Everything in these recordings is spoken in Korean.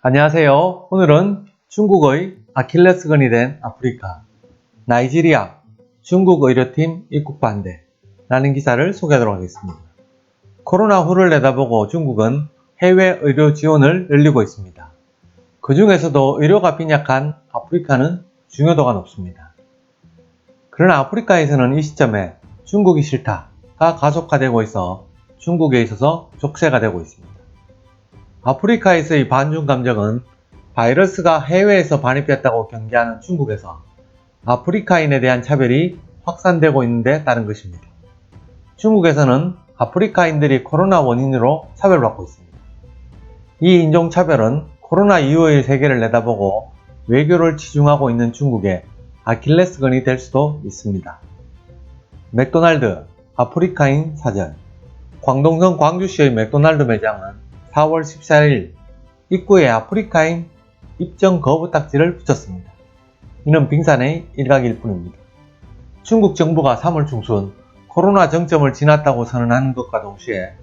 안녕하세요. 오늘은 중국의 아킬레스건이 된 아프리카, 나이지리아, 중국 의료팀 입국 반대라는 기사를 소개하도록 하겠습니다. 코로나 후를 내다보고 중국은 해외 의료 지원을 늘리고 있습니다. 그 중에서도 의료가 빈약한 아프리카는 중요도가 높습니다. 그러나 아프리카에서는 이 시점에 중국이 싫다가 가속화되고 있어 중국에 있어서 족쇄가 되고 있습니다. 아프리카에서의 반중 감정은 바이러스가 해외에서 반입됐다고 경계하는 중국에서 아프리카인에 대한 차별이 확산되고 있는 데 따른 것입니다. 중국에서는 아프리카인들이 코로나 원인으로 차별받고 있습니다. 이 인종차별은 코로나 이후의 세계를 내다보고 외교를 치중하고 있는 중국의 아킬레스건이 될 수도 있습니다. 맥도날드 아프리카인 사전. 광동성 광주시의 맥도날드 매장은 4월 14일 입구에 아프리카인 입점 거부 딱지를 붙였습니다. 이는 빙산의 일각일 뿐입니다. 중국 정부가 3월 중순 코로나 정점을 지났다고 선언하는 것과 동시에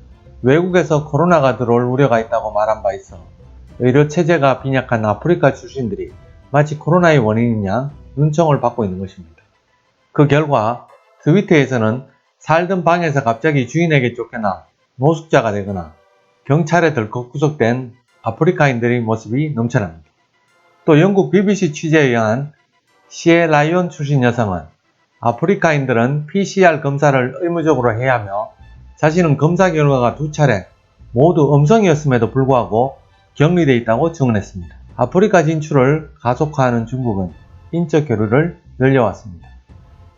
외국에서 코로나가 들어올 우려가 있다고 말한 바 있어 의료 체제가 빈약한 아프리카 출신들이 마치 코로나의 원인이냐 눈총을 받고 있는 것입니다. 그 결과 트위터에서는 살던 방에서 갑자기 주인에게 쫓겨나 노숙자가 되거나 경찰에 덜컥 구속된 아프리카인들의 모습이 넘쳐납니다. 또 영국 BBC 취재에 의한 시에라이온 출신 여성은 아프리카인들은 PCR 검사를 의무적으로 해야 하며 자신은 검사 결과가 2차례 모두 음성이었음에도 불구하고 격리되어 있다고 증언했습니다. 아프리카 진출을 가속화하는 중국은 인적 교류를 늘려왔습니다.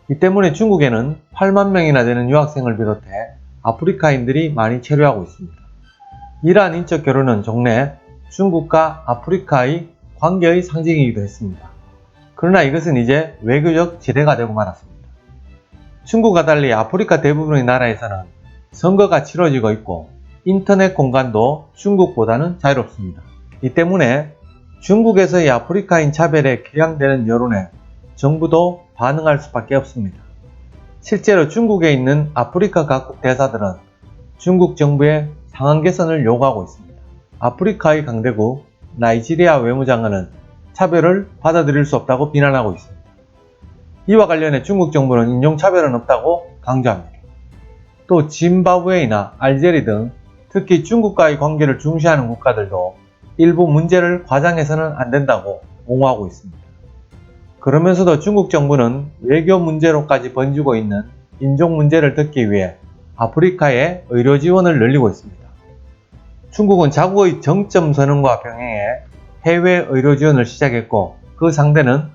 이 때문에 중국에는 8만 명이나 되는 유학생을 비롯해 아프리카인들이 많이 체류하고 있습니다. 이러한 인적 교류는 종래 중국과 아프리카의 관계의 상징이기도 했습니다. 그러나 이것은 이제 외교적 지뢰가 되고 말았습니다. 중국과 달리 아프리카 대부분의 나라에서는 선거가 치러지고 있고 인터넷 공간도 중국보다는 자유롭습니다. 이 때문에 중국에서의 아프리카인 차별에 격양되는 여론에 정부도 반응할 수밖에 없습니다. 실제로 중국에 있는 아프리카 각국 대사들은 중국 정부의 상황 개선을 요구하고 있습니다. 아프리카의 강대국 나이지리아 외무장관은 차별을 받아들일 수 없다고 비난하고 있습니다. 이와 관련해 중국 정부는 인종차별은 없다고 강조합니다. 또 짐바브웨이나 알제리 등 특히 중국과의 관계를 중시하는 국가들도 일부 문제를 과장해서는 안 된다고 옹호하고 있습니다. 그러면서도 중국 정부는 외교 문제로까지 번지고 있는 인종 문제를 듣기 위해 아프리카에 의료 지원을 늘리고 있습니다. 중국은 자국의 정점 선언과 병행해 해외 의료 지원을 시작했고 그 상대는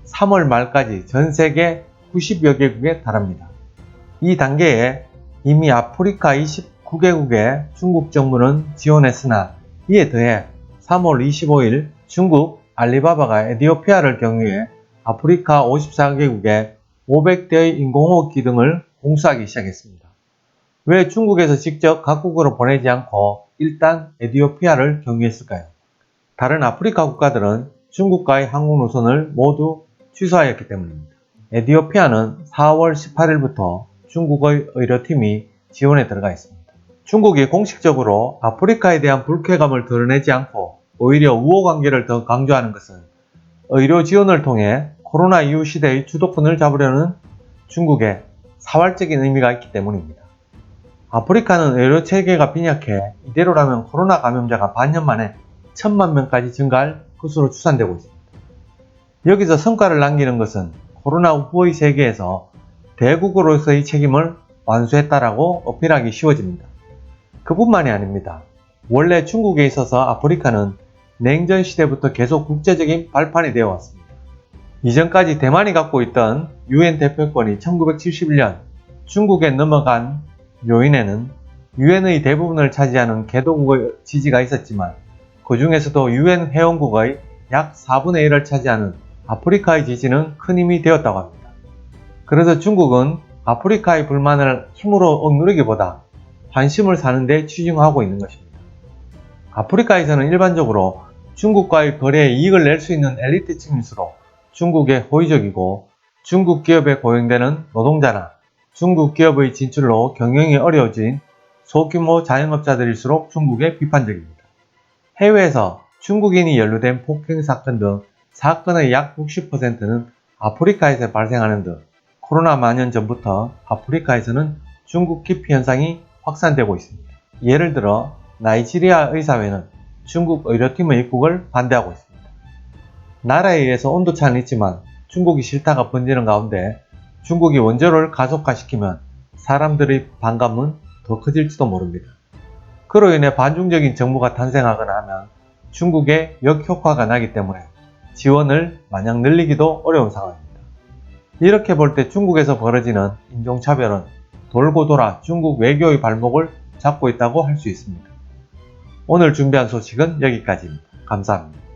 3월 말까지 전 세계 90여 개국에 달합니다. 이 단계에 이미 아프리카 29개국에 중국 정부는 지원했으나 이에 더해 3월 25일 중국 알리바바가 에티오피아를 경유해 아프리카 54개국에 500대의 인공호흡 기등을 공수하기 시작했습니다. 왜 중국에서 직접 각국으로 보내지 않고 일단 에티오피아를 경유했을까요? 다른 아프리카 국가들은 중국과의 항공 노선을 모두 취소하였기 때문입니다. 에티오피아는 4월 18일부터 중국의 의료팀이 지원에 들어가 있습니다. 중국이 공식적으로 아프리카에 대한 불쾌감을 드러내지 않고 오히려 우호관계를 더 강조하는 것은 의료 지원을 통해 코로나 이후 시대의 주도권을 잡으려는 중국의 사활적인 의미가 있기 때문입니다. 아프리카는 의료 체계가 빈약해 이대로라면 코로나 감염자가 반년 만에 1000만 명까지 증가할 것으로 추산되고 있습니다. 여기서 성과를 남기는 것은 코로나 후의 세계에서 대국으로서의 책임을 완수했다라고 어필하기 쉬워집니다. 그뿐만이 아닙니다. 원래 중국에 있어서 아프리카는 냉전 시대부터 계속 국제적인 발판이 되어 왔습니다. 이전까지 대만이 갖고 있던 UN 대표권이 1971년 중국에 넘어간 요인에는 UN의 대부분을 차지하는 개도국의 지지가 있었지만 그 중에서도 UN 회원국의 약 4분의 1을 차지하는 아프리카의 지지는 큰 힘이 되었다고 합니다. 그래서 중국은 아프리카의 불만을 힘으로 억누르기보다 관심을 사는 데 치중하고 있는 것입니다. 아프리카에서는 일반적으로 중국과의 거래에 이익을 낼 수 있는 엘리트층일수록 중국에 호의적이고 중국 기업에 고용되는 노동자나 중국 기업의 진출로 경영이 어려워진 소규모 자영업자들일수록 중국에 비판적입니다. 해외에서 중국인이 연루된 폭행 사건 등 사건의 약 60%는 아프리카에서 발생하는 등 코로나 만연 전부터 아프리카에서는 중국 기피 현상이 확산되고 있습니다. 예를 들어 나이지리아 의사회는 중국 의료팀의 입국을 반대하고 있습니다. 나라에 의해서 온도차는 있지만 중국이 싫다가 번지는 가운데 중국이 원조를 가속화시키면 사람들의 반감은 더 커질지도 모릅니다. 그로 인해 반중적인 정부가 탄생하거나 하면 중국에 역효과가 나기 때문에 지원을 마냥 늘리기도 어려운 상황입니다. 이렇게 볼 때 중국에서 벌어지는 인종차별은 돌고 돌아 중국 외교의 발목을 잡고 있다고 할 수 있습니다. 오늘 준비한 소식은 여기까지입니다. 감사합니다.